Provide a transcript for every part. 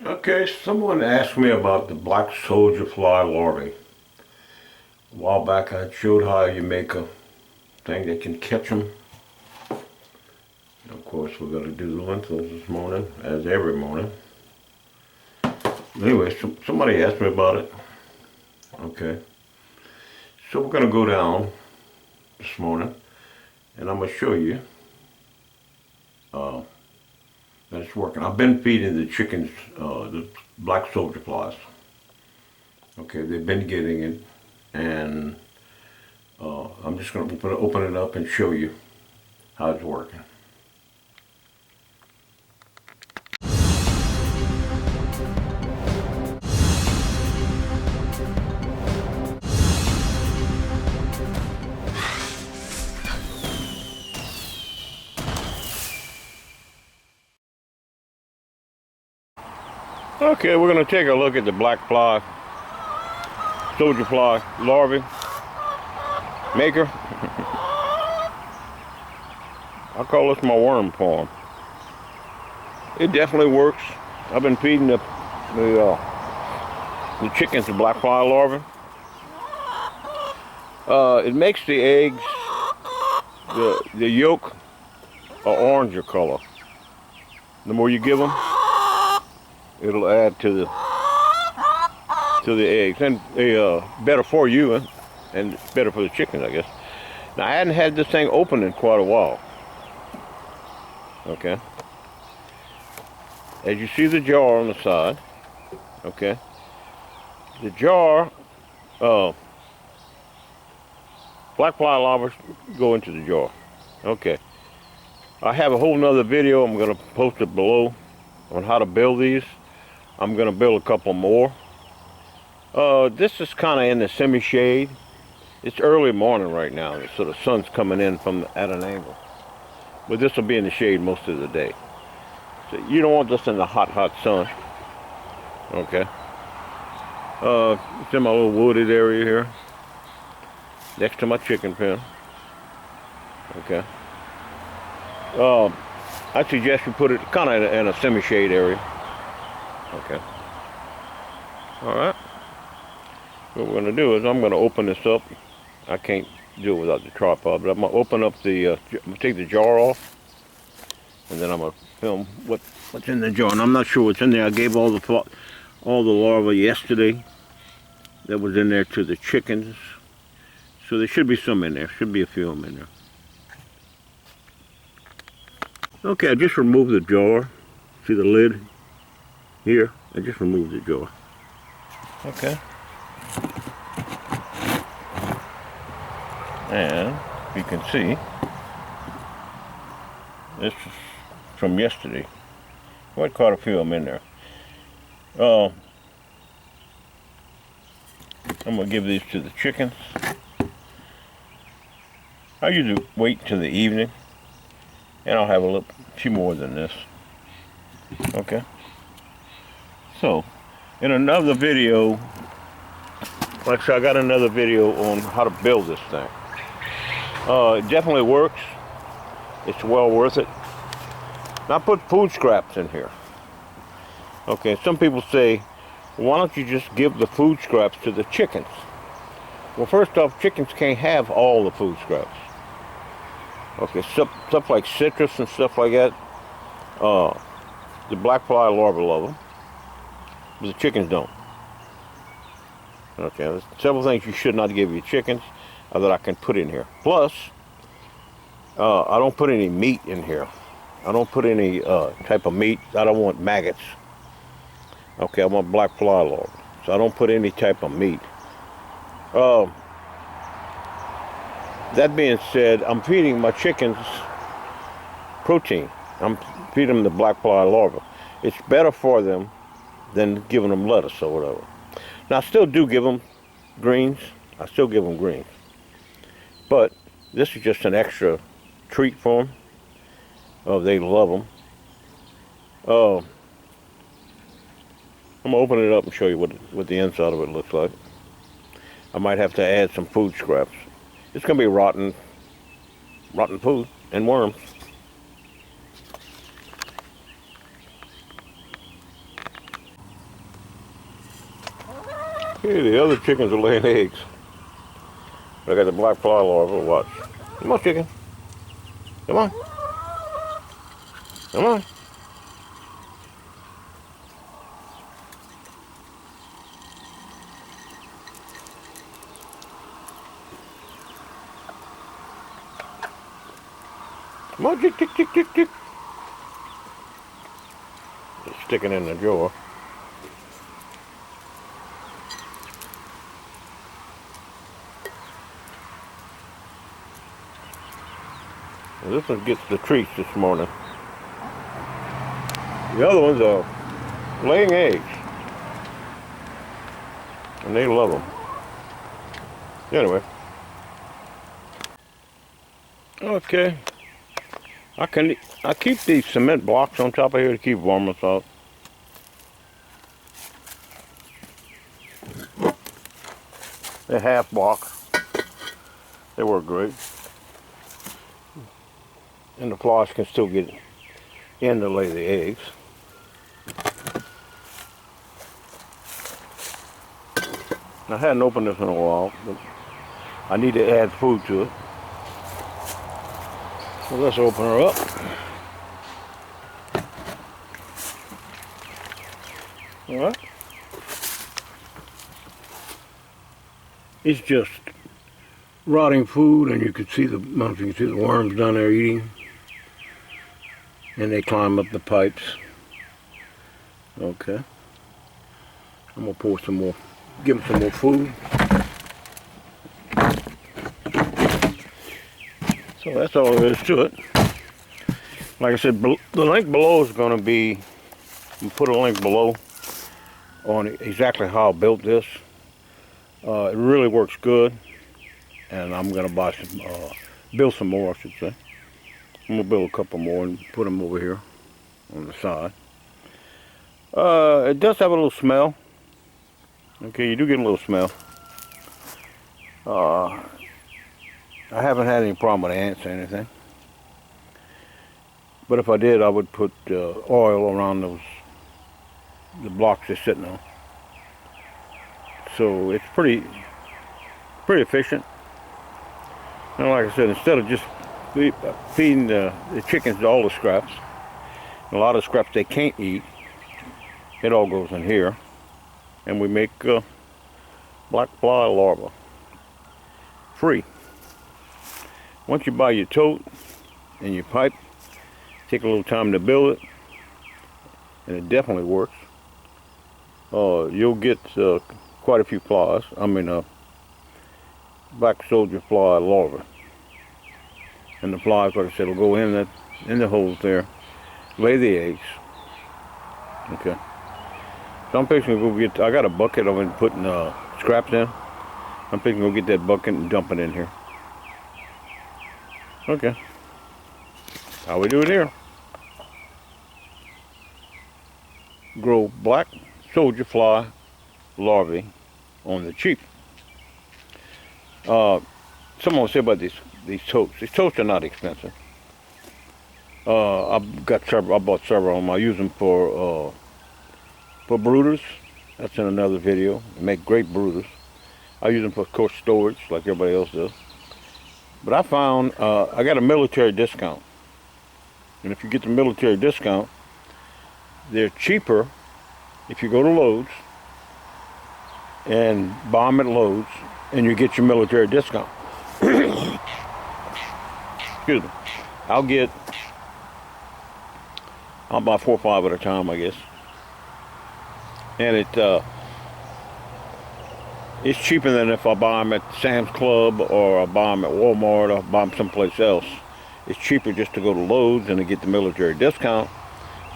Okay, someone asked me about the black soldier fly larvae. A while back I showed how you make a thing that can catch them. Of course, we're going to do the lentils this morning, as every morning. Anyway, somebody asked me about it. Okay, so we're going to go down this morning, and I'm going to show you uh, that it's working. I've been feeding the chickens the black soldier flies. Okay, they've been getting it, and I'm just going to open it up and show you how it's working. Okay, we're going to take a look at the black fly, soldier fly larvae maker. I call this my worm farm. It definitely works. I've been feeding the chickens the black fly larvae. It makes the eggs, the yolk, a oranger color. The more you give them, it'll add to the eggs, and they better for you, and it's better for the chickens, I guess. Now I hadn't had this thing open in quite a while. Okay. As you see the jar on the side, okay. The jar, black fly larvae go into the jar. Okay. I have a whole nother video. I'm going to post it below on how to build these. I'm going to build a couple more. This is kind of in the semi-shade. It's early morning right now, so the sun's coming in at an angle. But this will be in the shade most of the day. So you don't want this in the hot, hot sun. Okay. It's in my little wooded area here, next to my chicken pen. Okay. I suggest you put it kind of in a semi-shade area. Okay. All right. What we're going to do is I'm going to open this up. I can't do it without the tripod, but I'm going to open up I'm going to take the jar off, and then I'm going to film what's in the jar. And I'm not sure what's in there. I gave all the larvae yesterday that was in there to the chickens. So there should be some in there. Should be a few of them in there. Okay, I just removed the jar. See the lid here? I just removed the jar. Okay. And you can see, this is from yesterday. Quite a few of them in there. I'm going to give these to the chickens. I usually wait till the evening, and I'll have a few more than this. Okay. So, in another video, like I said, I got another video on how to build this thing. It definitely works. It's well worth it. Now I put food scraps in here. Okay, some people say, why don't you just give the food scraps to the chickens? Well, first off, chickens can't have all the food scraps. Okay, stuff like citrus and stuff like that, the black fly larvae love them, but the chickens don't. Okay, there's several things you should not give your chickens that I can put in here. Plus, I don't put any meat in here. I don't put any type of meat. I don't want maggots. Okay, I want black fly larvae, so I don't put any type of meat. That being said, I'm feeding my chickens protein. I'm feeding them the black fly larvae. It's better for them than giving them lettuce or whatever. Now, I still do give them greens. I still give them greens. But this is just an extra treat for them. Oh, they love them. I'm going to open it up and show you what the inside of it looks like. I might have to add some food scraps. It's going to be rotten food and worms. Here, the other chickens are laying eggs. I got the black fly larva. Watch. Come on, chicken. Come on. Come on. Come on, chick, chick, chick, chick, chick. Just sticking in the jar. Well, this one gets the treats this morning. The other ones are laying eggs. And they love them. Anyway. Okay. I keep these cement blocks on top of here to keep varmints out. They're half block. They work great. And the flies can still get in to lay the eggs. I hadn't opened this in a while, but I need to add food to it. So let's open her up. All right. It's just rotting food, and you can see the worms down there eating, and they climb up the pipes. Okay. I'm gonna pour some more. Give them some more food. So that's all there is to it. Like I said, the link below is going to be, I'll put a link below on exactly how I built this. It really works good, and I'm going to buy some, build some more, I should say. I'm going to build a couple more and put them over here on the side. It does have a little smell. Okay, you do get a little smell. I haven't had any problem with ants or anything. But if I did, I would put oil around the blocks they're sitting on. So it's pretty efficient. And like I said, instead of just feeding the chickens all the scraps, a lot of scraps they can't eat, it all goes in here. And we make black fly larvae free. Once you buy your tote and your pipe, take a little time to build it, and it definitely works. You'll get quite a few flies. I mean, black soldier fly larvae. And the flies, like I said, will go in the holes there, lay the eggs. Okay. So I'm fixing to go get. I got a bucket I've been putting scraps in. I'm fixing to go get that bucket and dump it in here. Okay. How we do it here. Grow black soldier fly larvae on the cheap. Someone will say about these totes. These totes are not expensive. I bought several of them. I use them for brooders. That's in another video. They make great brooders. I use them for, of course, storage like everybody else does. But I found, I got a military discount. And if you get the military discount, they're cheaper if you go to Lowe's and buy them at Lowe's and you get your military discount. Excuse me. I'll buy 4 or 5 at a time, I guess. And it's cheaper than if I buy them at Sam's Club or I buy them at Walmart or buy them someplace else. It's cheaper just to go to Lowe's and to get the military discount.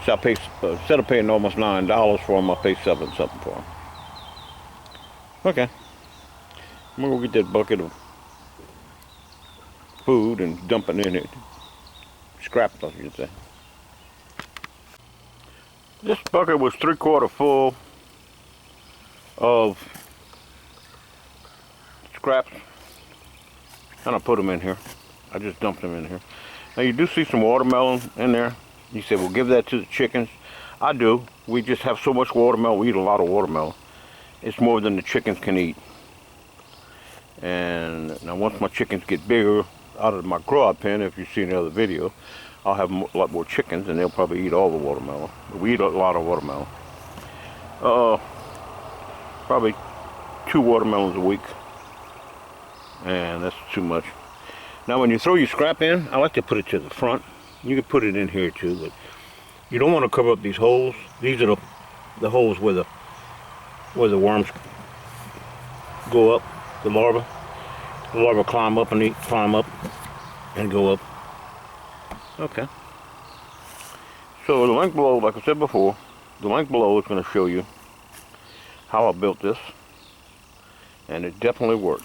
So I pay, instead of paying almost $9 for them, I pay $7 something for them. Okay. I'm gonna go get that bucket of food and dump it in it. Scraps, I should say. This bucket was 3/4 full of scraps, and I put them in here. I just dumped them in here. Now you do see some watermelon in there. You say, well, give that to the chickens. I do. We just have so much watermelon. We eat a lot of watermelon. it's more than the chickens can eat. And now once my chickens get bigger out of my grow-out pen, if you see the other video, I'll have a lot more chickens and they'll probably eat all the watermelon. We eat a lot of watermelon. Probably 2 watermelons a week. And that's too much. Now when you throw your scrap in, I like to put it to the front. You can put it in here too, but you don't want to cover up these holes. These are the holes where the worms go up, the larvae. The larvae climb up and go up. Okay. So the link below, like I said before, the link below is going to show you how I built this, and it definitely works.